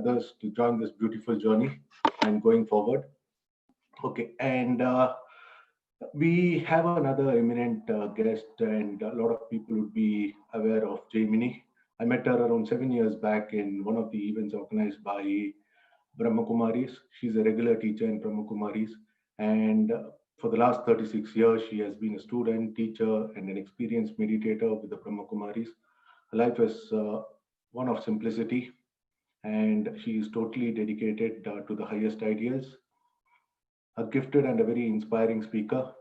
others to join this beautiful journey and going forward. Okay, and we have another eminent guest, and a lot of people would be aware of Jaymini. I met her around 7 years back in one of the events organized by Brahma Kumaris. She's a regular teacher in Brahma Kumaris, and for the last 36 years, she has been a student, teacher, and an experienced meditator with the Brahma Kumaris. Her life is one of simplicity, and she is totally dedicated to the highest ideals. A gifted and a very inspiring speaker.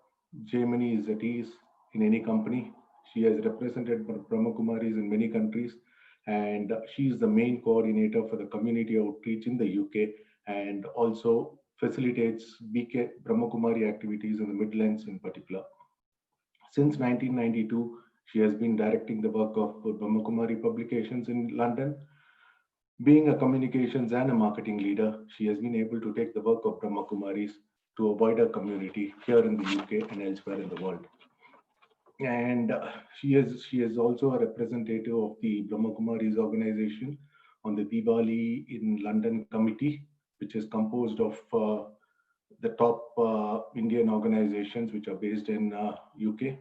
Jaymini is at ease in any company. She has represented Brahma Kumaris in many countries, and she is the main coordinator for the community outreach in the UK, and also facilitates BK Brahma Kumari activities in the Midlands in particular. Since 1992, she has been directing the work of Brahma Kumari publications in London. Being a communications and a marketing leader, she has been able to take the work of Brahma Kumaris to a wider community here in the UK and elsewhere in the world. And she is also a representative of the Brahma Kumaris organization on the Diwali in London committee, which is composed of the top Indian organizations which are based in UK.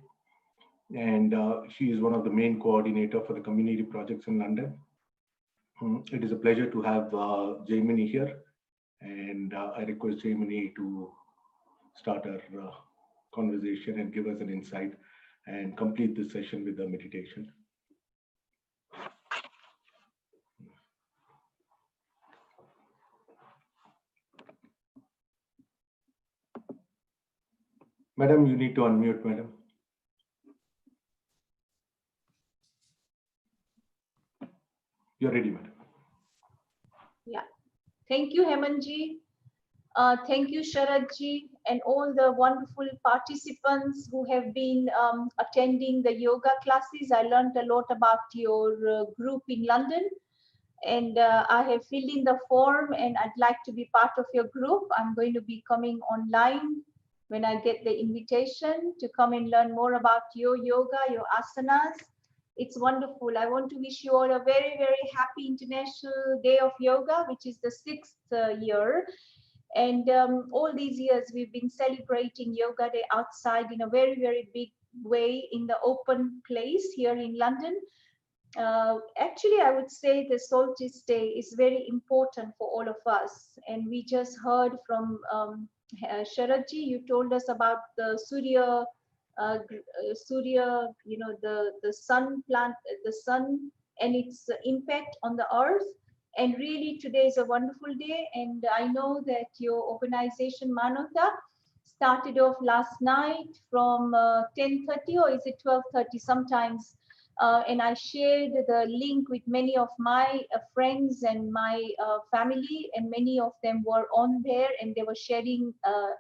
And she is one of the main coordinator for the community projects in London. It is a pleasure to have Jaymini here, and I request Jaymini to start our conversation and give us an insight and complete this session with the meditation. Madam, you need to unmute, madam. You're ready, madam. Yeah. Thank you, Hemanji. Thank you, Sharadji, and all the wonderful participants who have been attending the yoga classes. I learned a lot about your group in London, and I have filled in the form, and I'd like to be part of your group. I'm going to be coming online when I get the invitation to come and learn more about your yoga, your asanas. It's wonderful. I want to wish you all a very, very happy International Day of Yoga, which is the 6th year. And all these years, we've been celebrating Yoga Day outside in a very, very big way in the open place here in London. Actually, I would say the Solstice Day is very important for all of us. And we just heard from Sharadji, you told us about the Surya, the sun plant, the sun and its impact on the earth. And really, today is a wonderful day. And I know that your organization, Manavata, started off last night from 10:30 or is it 12:30 sometimes. And I shared the link with many of my friends and my family, and many of them were on there and they were sharing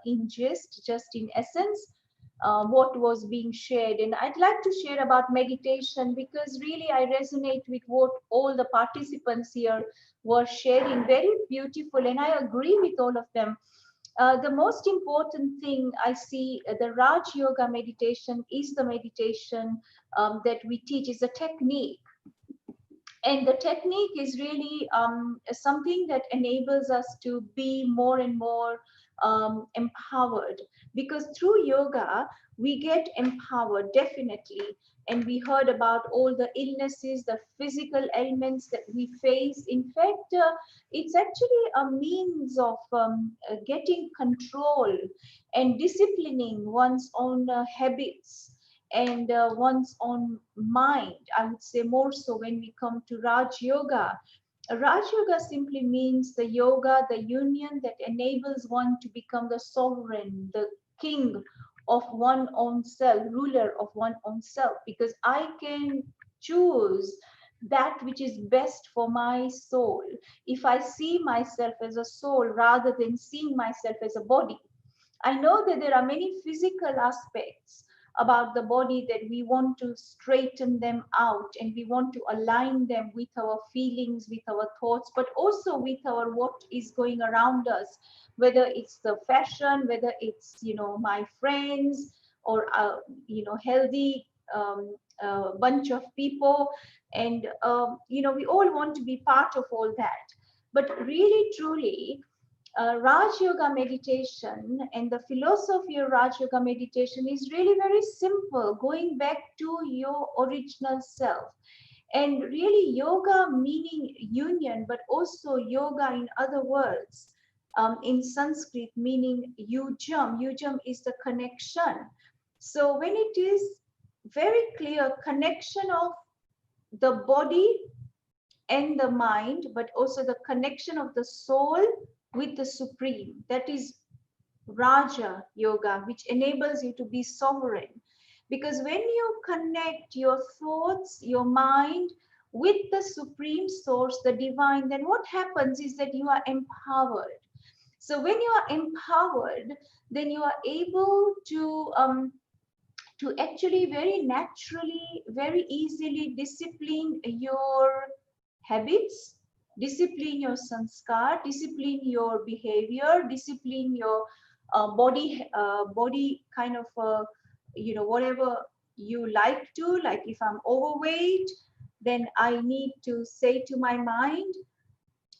in gist, just in essence, what was being shared. And I'd like to share about meditation because really I resonate with what all the participants here were sharing. Very beautiful, and I agree with all of them. The most important thing I see, the Raj Yoga meditation is the meditation that we teach, is a technique. And the technique is really something that enables us to be more and more empowered, because through yoga, we get empowered, definitely. And we heard about all the illnesses, the physical ailments that we face. In fact, it's actually a means of getting control and disciplining one's own habits and one's own mind. I would say more so when we come to Raj Yoga. Raj Yoga simply means the yoga, the union that enables one to become the sovereign, the king of one own self, ruler of one own self, because I can choose that which is best for my soul. If I see myself as a soul rather than seeing myself as a body. I know that there are many physical aspects about the body that we want to straighten them out, and we want to align them with our feelings, with our thoughts, but also with our what is going around us, whether it's the fashion, whether it's my friends, or healthy bunch of people. And we all want to be part of all that. But really, truly, Raj Yoga meditation and the philosophy of Raj Yoga meditation is really very simple, going back to your original self. And really, yoga meaning union, but also yoga in other words, in Sanskrit meaning yujam. Yujam is the connection. So when it is very clear connection of the body and the mind, but also the connection of the soul with the supreme. That is Raja Yoga, which enables you to be sovereign. Because when you connect your thoughts, your mind with the supreme source, the divine, then what happens is that you are empowered. So when you are empowered, then you are able to actually very naturally, very easily discipline your habits, discipline your sanskar, discipline your behavior, discipline your body kind of, whatever you like to. Like if I'm overweight, then I need to say to my mind,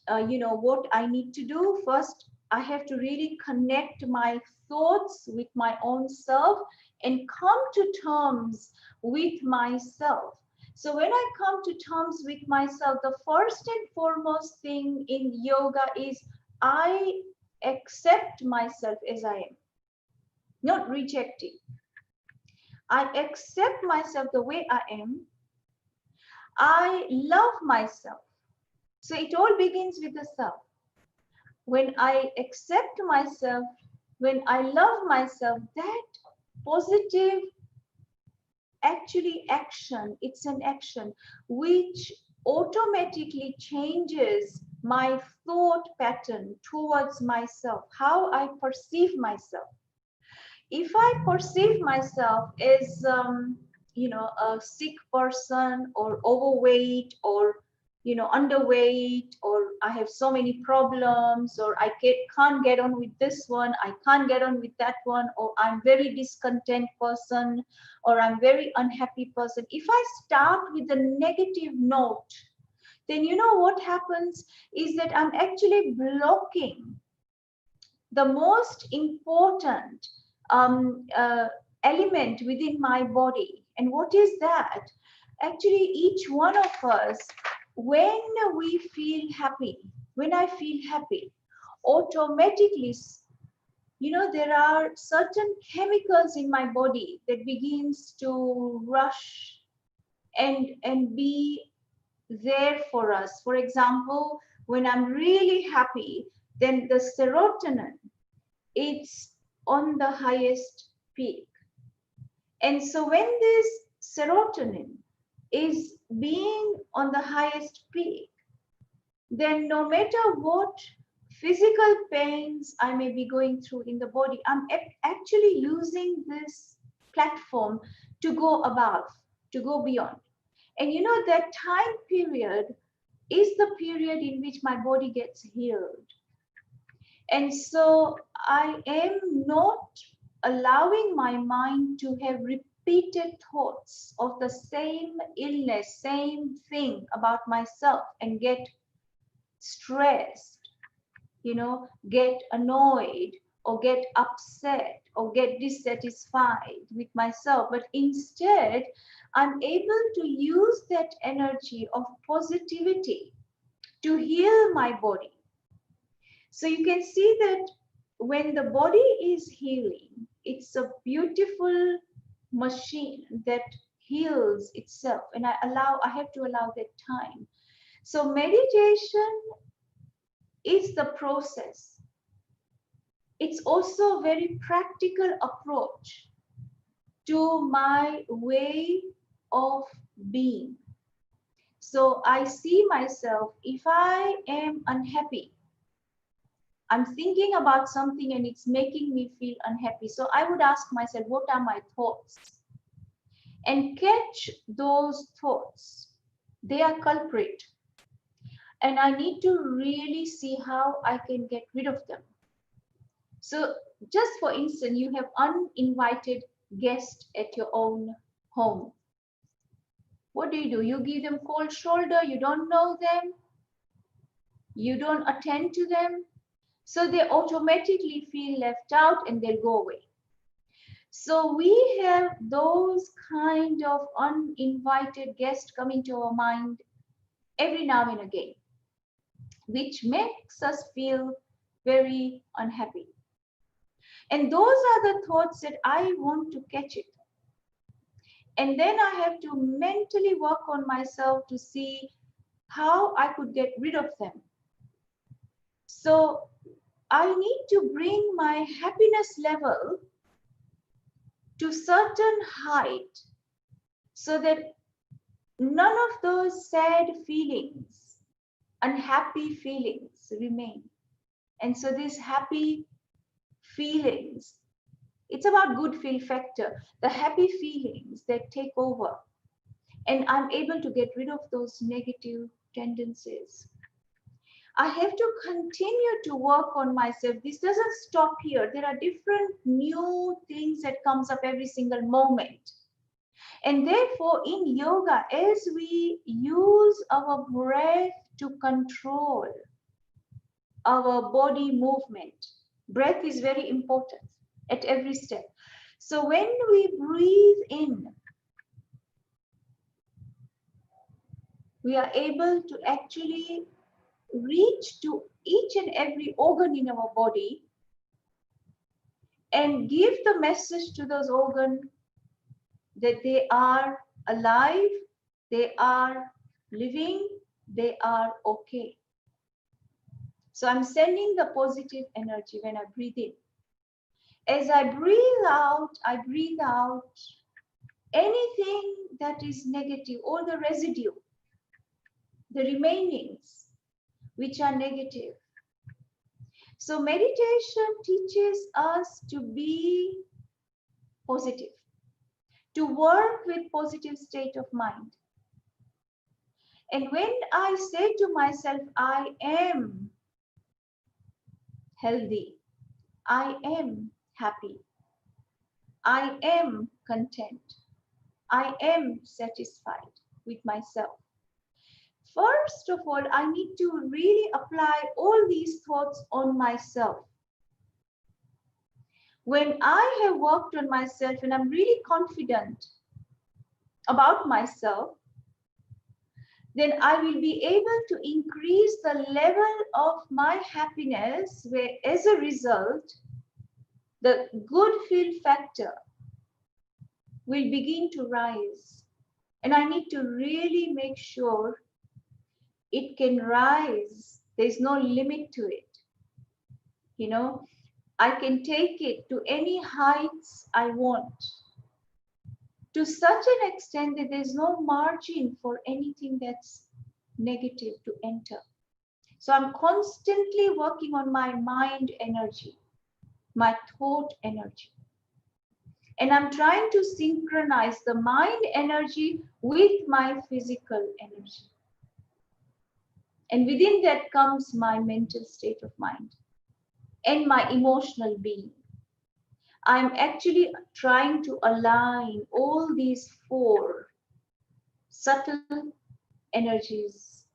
what I need to do. First, I have to really connect my thoughts with my own self and come to terms with myself. So when I come to terms with myself, the first and foremost thing in yoga is I accept myself as I am, not rejecting. I accept myself the way I am. I love myself. So it all begins with the self. When I accept myself, when I love myself, that positive action, it's an action which automatically changes my thought pattern towards myself, how I perceive myself. If I perceive myself as a sick person or overweight or underweight, or I have so many problems, or I can't get on with this one, I can't get on with that one, or I'm very discontent person, or I'm very unhappy person. If I start with a negative note, then what happens is that I'm actually blocking the most important element within my body. And what is that? Actually, each one of us, when we feel happy, when I feel happy, automatically, there are certain chemicals in my body that begins to rush and be there for us. For example, when I'm really happy, then the serotonin, it's on the highest peak. And so when this serotonin is being on the highest peak, then no matter what physical pains I may be going through in the body, I'm actually using this platform to go above, to go beyond. And that time period is the period in which my body gets healed. And so I am not allowing my mind to have repeated thoughts of the same illness, same thing about myself, and get stressed, get annoyed or get upset or get dissatisfied with myself. But instead, I'm able to use that energy of positivity to heal my body. So you can see that when the body is healing, it's a beautiful machine that heals itself. And I have to allow that time. So meditation is the process. It's also a very practical approach to my way of being. So I see myself, if I am unhappy, I'm thinking about something and it's making me feel unhappy. So I would ask myself, what are my thoughts? And catch those thoughts. They are culprit. And I need to really see how I can get rid of them. So just for instance, you have uninvited guests at your own home. What do? You give them cold shoulder, you don't know them. you don't attend to them, so they automatically feel left out and they'll go away. So we have those kind of uninvited guests coming to our mind every now and again, which makes us feel very unhappy. And those are the thoughts that I want to catch it. And then I have to mentally work on myself to see how I could get rid of them. So I need to bring my happiness level to certain height so that none of those sad feelings, unhappy feelings remain. And so these happy feelings, it's about good feel factor, the happy feelings that take over, and I'm able to get rid of those negative tendencies. I have to continue to work on myself. This doesn't stop here. There are different new things that comes up every single moment. And therefore, in yoga, as we use our breath to control our body movement, breath is very important at every step. So when we breathe in, we are able to actually reach to each and every organ in our body and give the message to those organs that they are alive, they are living, they are okay. So I'm sending the positive energy when I breathe in. As I breathe out anything that is negative, all the residue, the remainings, which are negative. So meditation teaches us to be positive, to work with positive state of mind. And when I say to myself, I am healthy, I am happy, I am content, I am satisfied with myself. First of all, I need to really apply all these thoughts on myself. When I have worked on myself and I'm really confident about myself, then I will be able to increase the level of my happiness, where as a result, the good feel factor will begin to rise. And I need to really make sure it can rise. There's no limit to it. You know, I can take it to any heights I want, to such an extent that there's no margin for anything that's negative to enter. So I'm constantly working on my mind energy, my thought energy. And I'm trying to synchronize the mind energy with my physical energy. And within that comes my mental state of mind and my emotional being. I'm actually trying to align all these four subtle energies,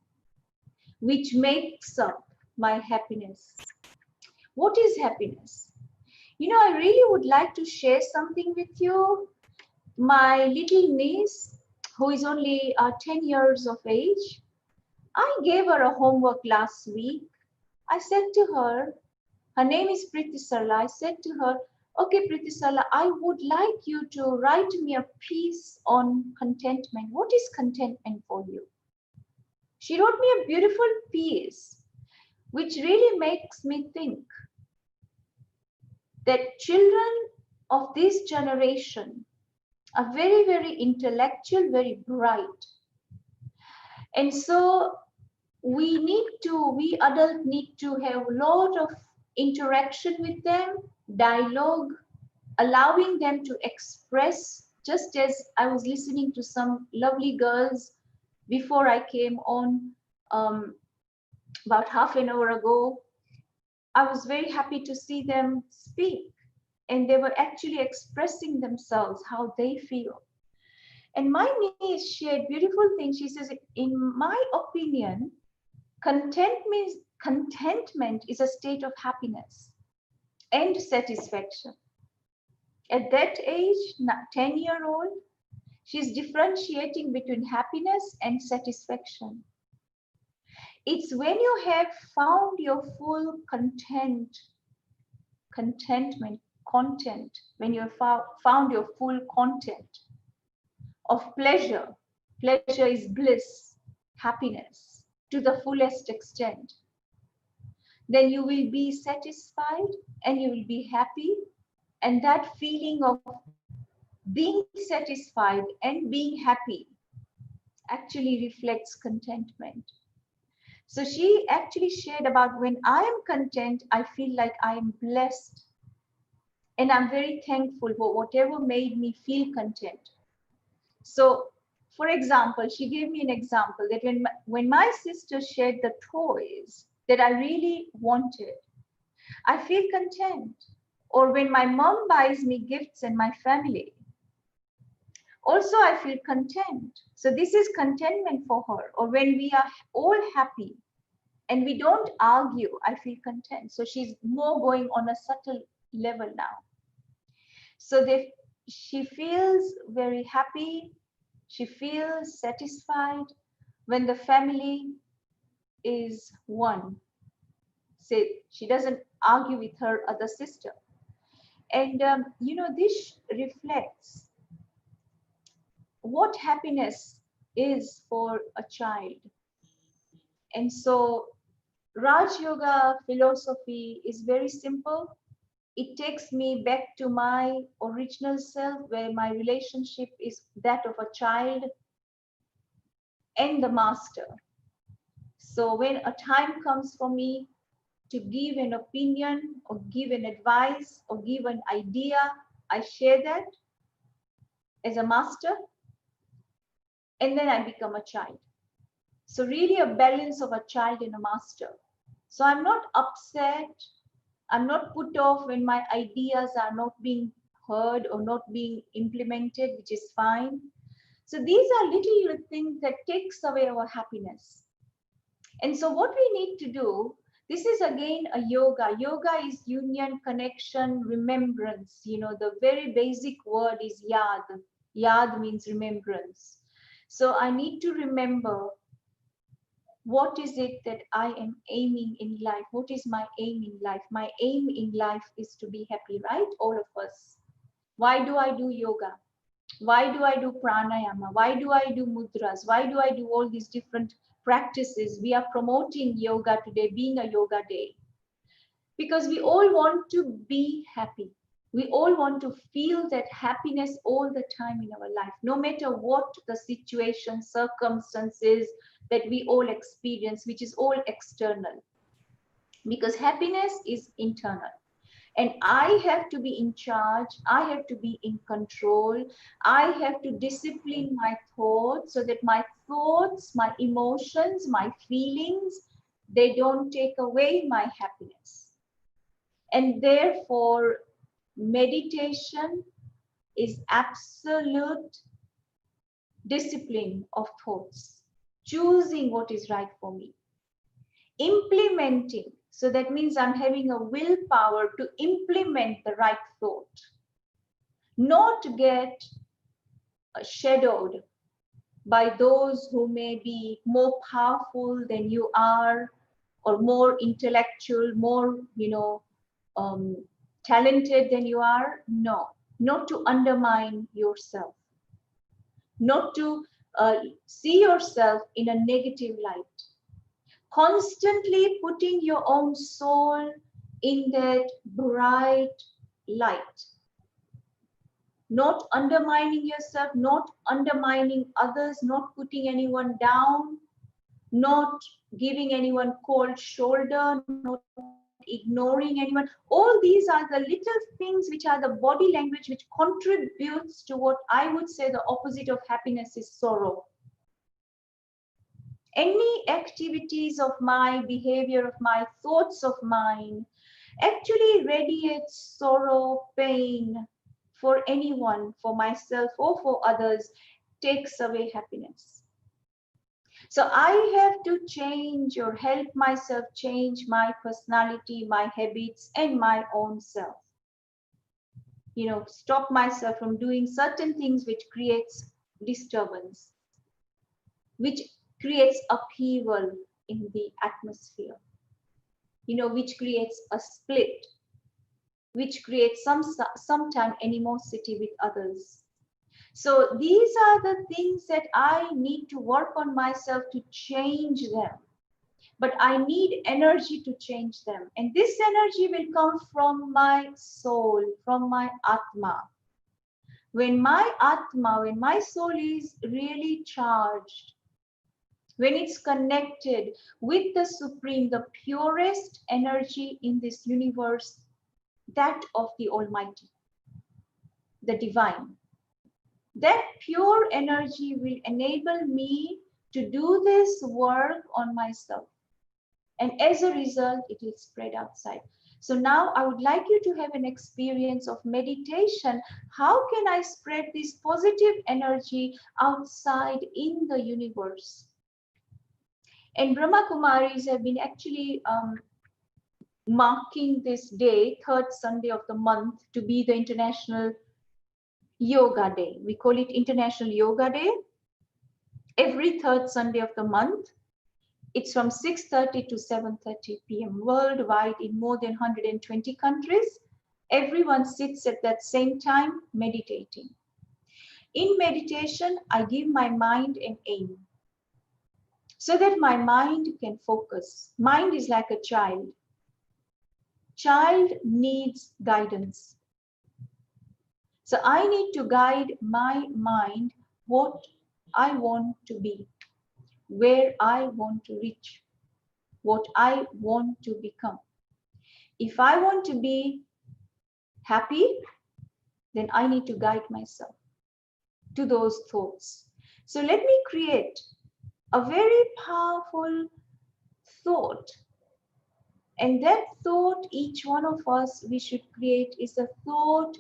which makes up my happiness. What is happiness? You know, I really would like to share something with you. My little niece, who is only 10 years of age, I gave her a homework last week. I said to her, her name is Priti Sarla. I said to her, okay, Priti Sarla, I would like you to write me a piece on contentment. What is contentment for you? She wrote me a beautiful piece, which really makes me think that children of this generation are very, very intellectual, very bright. And so we adults need to have a lot of interaction with them, dialogue, allowing them to express, just as I was listening to some lovely girls before I came on about half an hour ago. I was very happy to see them speak, and they were actually expressing themselves, how they feel. And my niece shared beautiful things. She says, in my opinion, contentment contentment is a state of happiness and satisfaction. At that age, 10-year-old, she's differentiating between happiness and satisfaction. It's when you have found your full contentment, content, when you have found your full content of pleasure. Pleasure is bliss, happiness to the fullest extent. Then you will be satisfied and you will be happy. And that feeling of being satisfied and being happy actually reflects contentment. So she actually shared about, when I am content, I feel like I am blessed. And I'm very thankful for whatever made me feel content. So, for example, she gave me an example that when my sister shared the toys that I really wanted, I feel content. Or when my mom buys me gifts and my family, also I feel content. So this is contentment for her. Or when we are all happy and we don't argue, I feel content. So she's more going on a subtle level now. So she feels very happy. She feels satisfied when the family is one. So she doesn't argue with her other sister. And, this reflects what happiness is for a child. And so Raj Yoga philosophy is very simple. It takes me back to my original self, where my relationship is that of a child and the master. So when a time comes for me to give an opinion or give an advice or give an idea, I share that as a master, and then I become a child. So really a balance of a child and a master. So I'm not upset, I'm not put off when my ideas are not being heard or not being implemented, which is fine. So these are little things that takes away our happiness. And so what we need to do, this is again a yoga. Yoga is union, connection, remembrance. The very basic word is yad. Yad means remembrance. So I need to remember, what is it that I am aiming in life? What is my aim in life? My aim in life is to be happy, right? All of us. Why do I do yoga? Why do I do pranayama? Why do I do mudras? Why do I do all these different practices? We are promoting yoga today, being a yoga day, because we all want to be happy. We all want to feel that happiness all the time in our life, no matter what the situation, circumstances that we all experience, which is all external, because happiness is internal. And I have to be in charge. I have to be in control. I have to discipline my thoughts so that my thoughts, my emotions, my feelings, they don't take away my happiness. And therefore, meditation is absolute discipline of thoughts, choosing what is right for me, implementing. So that means I'm having a willpower to implement the right thought, not to get shadowed by those who may be more powerful than you are, or more intellectual, more, talented than you are. No, not to undermine yourself, not to see yourself in a negative light. Constantly putting your own soul in that bright light. Not undermining yourself, not undermining others, not putting anyone down, not giving anyone cold shoulder, not ignoring anyone. All these are the little things which are the body language which contributes to what I would say the opposite of happiness is sorrow. Any activities of my behavior, of my thoughts of mine, actually radiates sorrow, pain for anyone, for myself or for others, takes away happiness. So I have to change or help myself change my personality, my habits, and my own self. Stop myself from doing certain things which creates disturbance, which creates upheaval in the atmosphere, which creates a split, which creates sometime animosity with others. So these are the things that I need to work on myself to change them. But I need energy to change them. And this energy will come from my soul, from my Atma. When my soul is really charged, when it's connected with the Supreme, the purest energy in this universe, that of the Almighty, the Divine, that pure energy will enable me to do this work on myself. And as a result, it will spread outside. So now I would like you to have an experience of meditation. How can I spread this positive energy outside in the universe? And Brahma Kumaris have been actually marking this day, third Sunday of the month, to be the International Yoga Day. We call it International Yoga Day. Every third Sunday of the month, it's from 6:30 to 7:30 p.m. worldwide in more than 120 countries. Everyone sits at that same time meditating. In meditation, I give my mind an aim so that my mind can focus. Mind is like a child. Child needs guidance. So I need to guide my mind what I want to be, where I want to reach, what I want to become. If I want to be happy, then I need to guide myself to those thoughts. So let me create a very powerful thought. And that thought, each one of us, we should create is a thought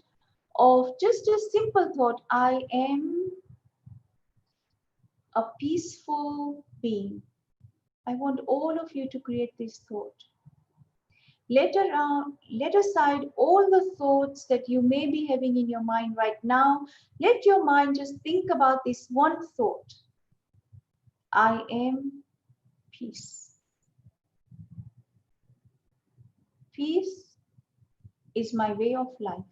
of just a simple thought. I am a peaceful being. I want all of you to create this thought. Let aside all the thoughts that you may be having in your mind right now. Let your mind just think about this one thought. I am peace. Peace is my way of life.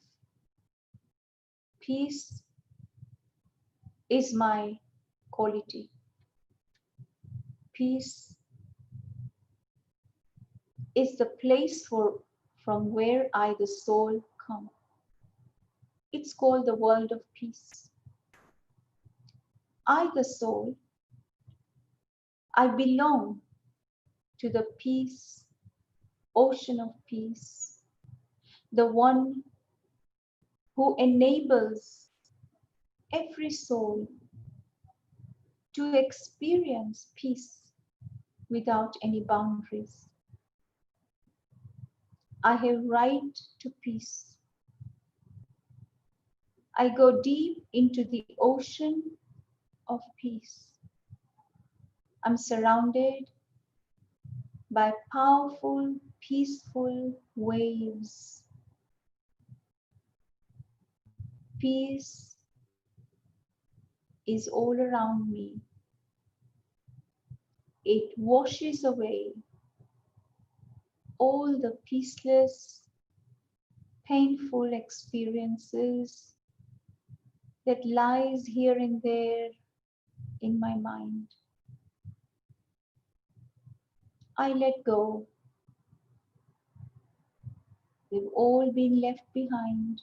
Peace is my quality. Peace is the place from where I, the soul, come. It's called the world of peace. I, the soul, I belong to the peace, ocean of peace, the one who enables every soul to experience peace without any boundaries. I have right to peace. I go deep into the ocean of peace. I'm surrounded by powerful, peaceful waves. Peace is all around me. It washes away all the peaceless, painful experiences that lies here and there in my mind. I let go. We've all been left behind,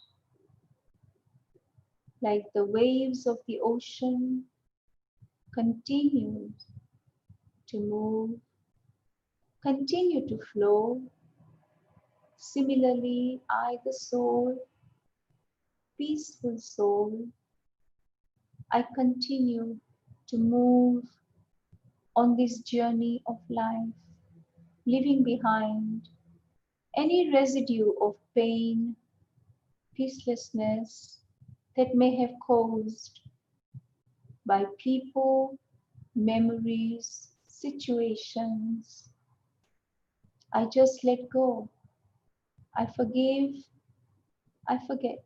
like the waves of the ocean continued to move, continue to flow. Similarly, I, the soul, peaceful soul, I continue to move on this journey of life, leaving behind any residue of pain, peacelessness that may have caused by people, memories, situations. I just let go. I forgive. I forget.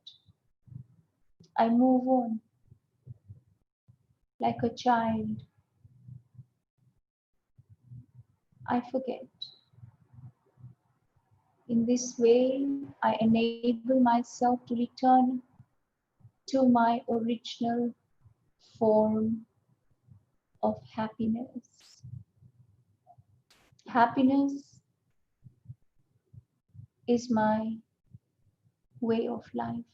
I move on like a child. I forget. In this way, I enable myself to return to my original form of happiness. Happiness is my way of life.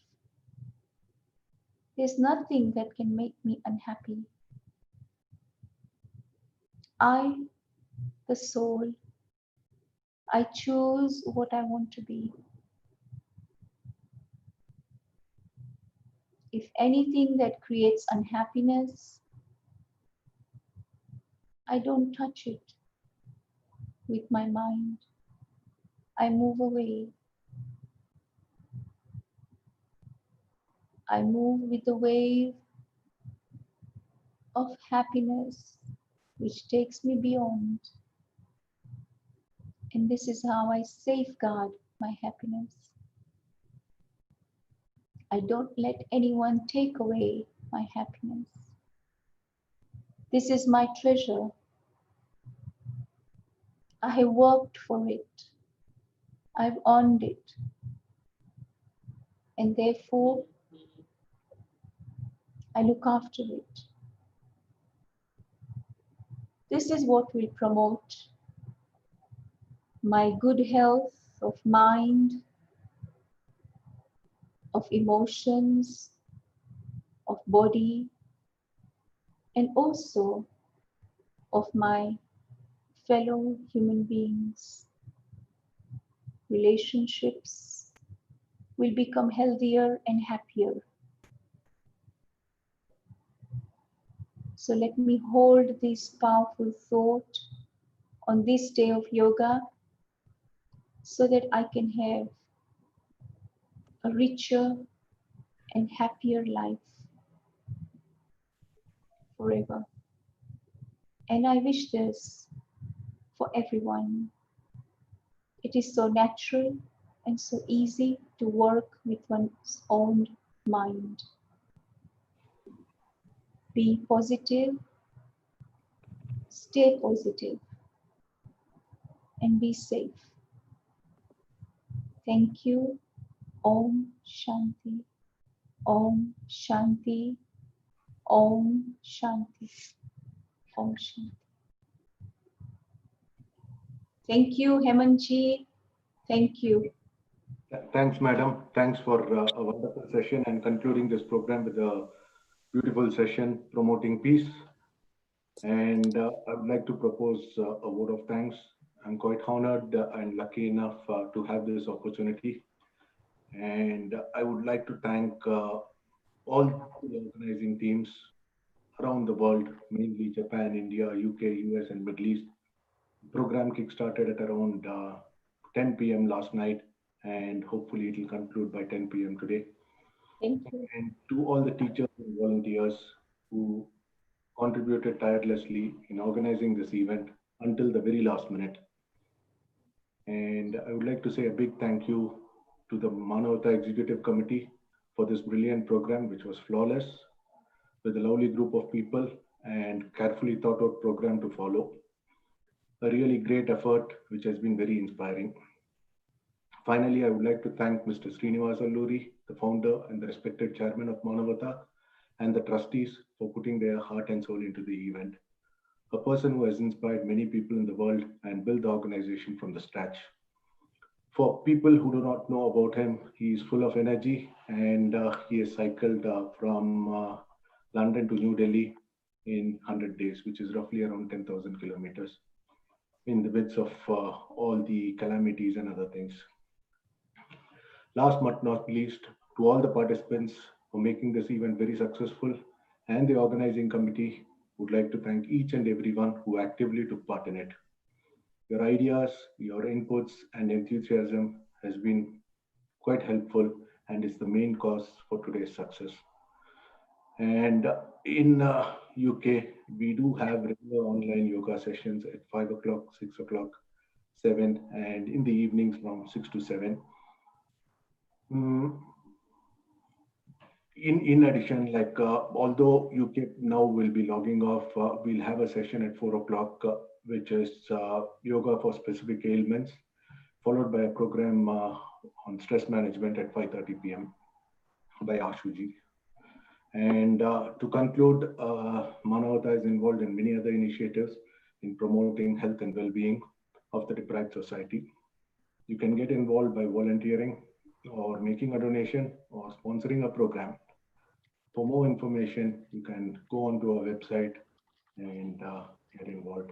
There's nothing that can make me unhappy. I, the soul, I choose what I want to be. If anything that creates unhappiness, I don't touch it with my mind. I move away. I move with the wave of happiness which takes me beyond. And this is how I safeguard my happiness. I don't let anyone take away my happiness. This is my treasure. I have worked for it. I've earned it. And therefore, I look after it. This is what will promote my good health of mind, of emotions, of body, and also of my fellow human beings. Relationships will become healthier and happier. So let me hold this powerful thought on this day of yoga so that I can have a richer and happier life forever. And I wish this for everyone. It is so natural and so easy to work with one's own mind. Be positive, stay positive, and be safe. Thank you. Om Shanti. Om Shanti. Om Shanti. Om Shanti. Thank you, Hemanji. Thank you. Thanks, madam. Thanks for a wonderful session and concluding this program with a beautiful session promoting peace. And I would like to propose a vote of thanks. I'm quite honored and lucky enough to have this opportunity. And I would like to thank all the organizing teams around the world, mainly Japan, India, UK, US, and Middle East. The program kickstarted at around 10 p.m. last night, and hopefully it will conclude by 10 p.m. today. Thank you. And to all the teachers and volunteers who contributed tirelessly in organizing this event until the very last minute. And I would like to say a big thank you to the Manavata Executive Committee for this brilliant program, which was flawless, with a lovely group of people and carefully thought out program to follow. A really great effort, which has been very inspiring. Finally, I would like to thank Mr. Srinivas Alluri, the founder and the respected chairman of Manavata, and the trustees for putting their heart and soul into the event. A person who has inspired many people in the world and built the organization from the scratch. For people who do not know about him, he is full of energy and he has cycled from London to New Delhi in 100 days, which is roughly around 10,000 kilometers in the midst of all the calamities and other things. Last but not least, to all the participants for making this event very successful and the organizing committee, would like to thank each and everyone who actively took part in it. Your ideas, your inputs, and enthusiasm has been quite helpful and is the main cause for today's success. And in UK, we do have regular online yoga sessions at 5 o'clock, 6 o'clock, 7, and in the evenings from 6 to 7. Mm, in addition, like although UK now will be logging off, we'll have a session at 4 o'clock, which is yoga for specific ailments, followed by a program on stress management at 5:30 p.m. by Ashuji. And to conclude, Manavata is involved in many other initiatives in promoting health and well-being of the deprived society. You can get involved by volunteering or making a donation or sponsoring a program. For more information, you can go onto our website and get involved.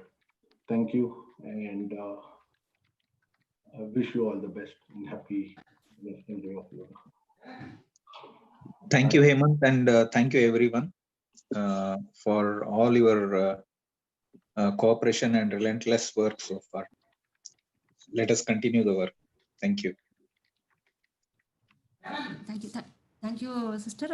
Thank you, and I wish you all the best and happy National Day of Yoga. Thank you, Hemant, and thank you everyone for all your cooperation and relentless work so far. Let us continue the work. Thank you. Thank you, sister.